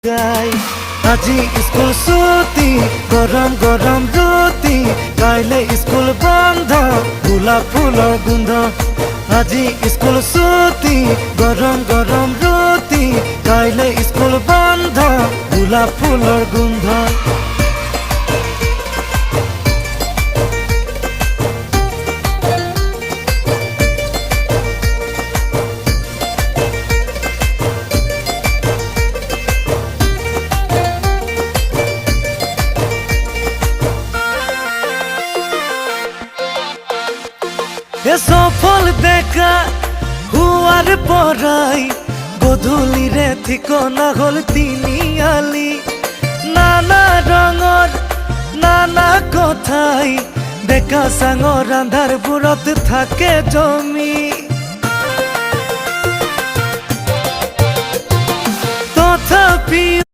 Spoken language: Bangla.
গাই আজি স্কুল ছুটি গরম গরম ৰুটি কাইলে স্কুল বন্ধ গোলাপ ফুলৰ গোন্ধ আজি স্কুল ছুটি গরম গরম ৰুটি কাইলে স্কুল বন্ধ গোলাপ ফুলৰ গোন্ধ সফল দেখা হুয়ার পরাই গধূলিরে ঠিকনা হল তিনিআলি নানা রঙর নানা কথাই দেখা সাঙর আন্ধার বুৰত থাকে জমি তথাপিও